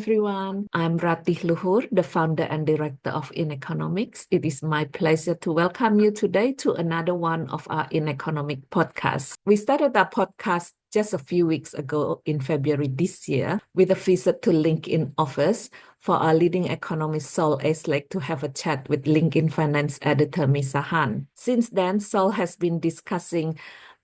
everyone. I'm Ratih Luhur, the founder and director of InEconomics. It is my pleasure to welcome you today to another one of our InEconomic podcasts. We started our podcast just a few weeks ago in February this year with a visit to LinkedIn office for our leading economist Saul Eslake to have a chat with LinkedIn finance editor Misa Han. Since then, Saul has been discussing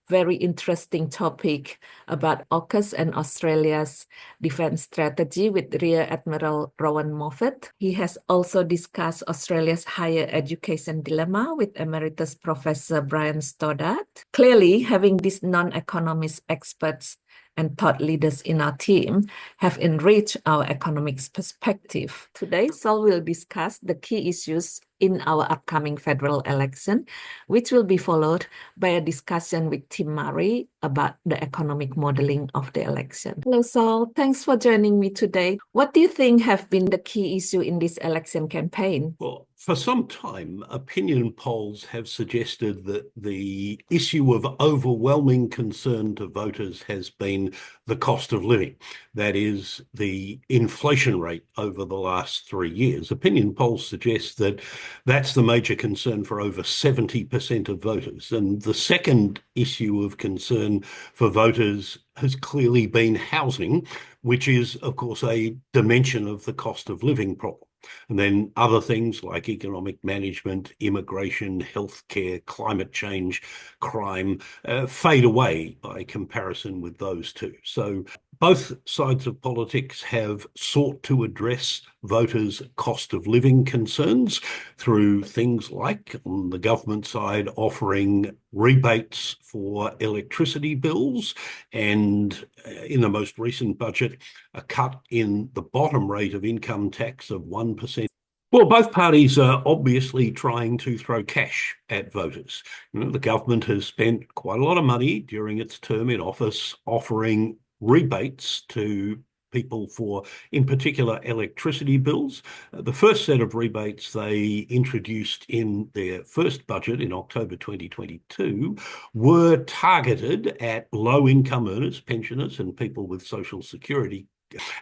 very interesting topic about Aukus and Australia's defense strategy with Rear Admiral Rowan Moffat. He has also discussed Australia's higher education dilemma with Emeritus Professor Brian Stoddart. Clearly, having these non-economist experts and thought leaders in our team have enriched our economics perspective. Today, Saul will discuss the key issues in our upcoming federal election, which will be followed by a discussion with Tim Murray about the economic modeling of the election. Hello, Saul. Thanks for joining me today. What do you think have been the key issue in this election campaign? Well, for some time, opinion polls have suggested that the issue of overwhelming concern to voters has been the cost of living. That is, the inflation rate over the last 3 years. Opinion polls suggest that that's the major concern for over 70% of voters. And the second issue of concern for voters has clearly been housing, which is, of course, a dimension of the cost of living problem. And then other things like economic management, immigration, healthcare, climate change, crime fade away by comparison with those two. So both sides of politics have sought to address voters' cost of living concerns through things like, on the government side, offering rebates for electricity bills, and in the most recent budget, a cut in the bottom rate of income tax of 1%. Well, both parties are obviously trying to throw cash at voters. The government has spent quite a lot of money during its term in office offering rebates to people for, in particular, electricity bills. The first set of rebates they introduced in their first budget in October 2022 were targeted at low-income earners, pensioners, and people with social security,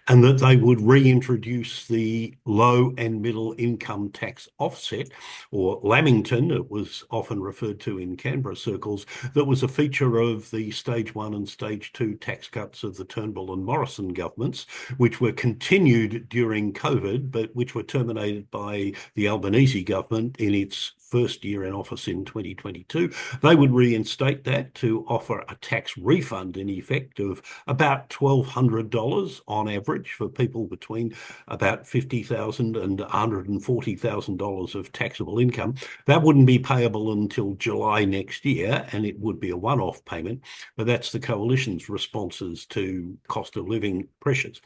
and that they would reintroduce the low and middle income tax offset, or Lamington, it was often referred to in Canberra circles, that was a feature of the stage 1 and stage 2 tax cuts of the Turnbull and Morrison governments, which were continued during COVID, but which were terminated by the Albanese government in its first year in office in 2022. They would reinstate that to offer a tax refund in effect of about $1,200 on average for people between about $50,000 and $140,000 of taxable income. That wouldn't be payable until July next year, and it would be a one-off payment, but that's the coalition's responses to cost of living pressures.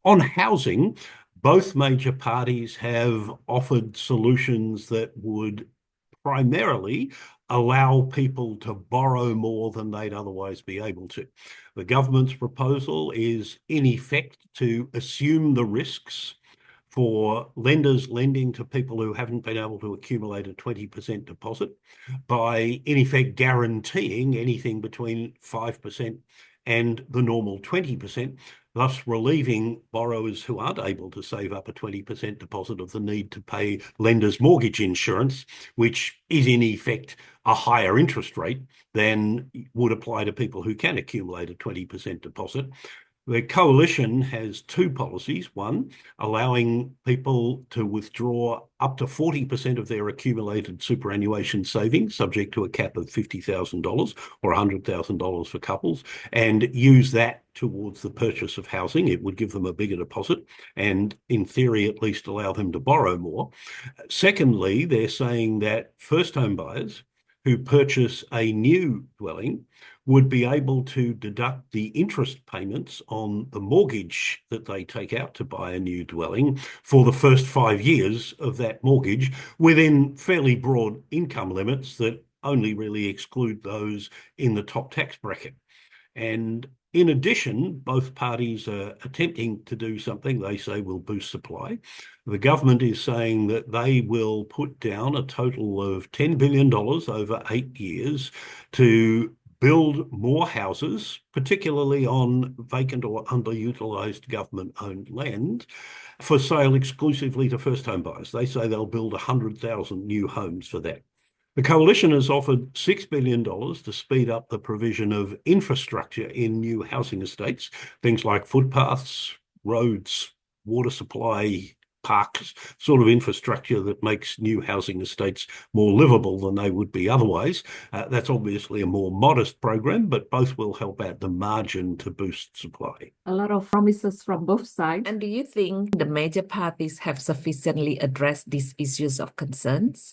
On housing, both major parties have offered solutions that would primarily allow people to borrow more than they'd otherwise be able to. The government's proposal is, in effect, to assume the risks for lenders lending to people who haven't been able to accumulate a 20% deposit by, in effect, guaranteeing anything between 5% and the normal 20%, thus relieving borrowers who aren't able to save up a 20% deposit of the need to pay lenders' mortgage insurance, which is in effect a higher interest rate than would apply to people who can accumulate a 20% deposit. The coalition has two policies. One, allowing people to withdraw up to 40% of their accumulated superannuation savings, subject to a cap of $50,000 or $100,000 for couples, and use that towards the purchase of housing. It would give them a bigger deposit and, in theory, at least allow them to borrow more. Secondly, they're saying that first home buyers who purchase a new dwelling would be able to deduct the interest payments on the mortgage that they take out to buy a new dwelling for the first 5 years of that mortgage, within fairly broad income limits that only really exclude those in the top tax bracket. And in addition, both parties are attempting to do something they say will boost supply. The government is saying that they will put down a total of $10 billion over 8 years to build more houses, particularly on vacant or underutilised government-owned land, for sale exclusively to first-home buyers. They say they'll build 100,000 new homes for that. The coalition has offered $6 billion to speed up the provision of infrastructure in new housing estates, things like footpaths, roads, water supply, parks, sort of infrastructure that makes new housing estates more livable than they would be otherwise. That's obviously a more modest program, but both will help out the margin to boost supply. A lot of promises from both sides. And do you think the major parties have sufficiently addressed these issues of concerns?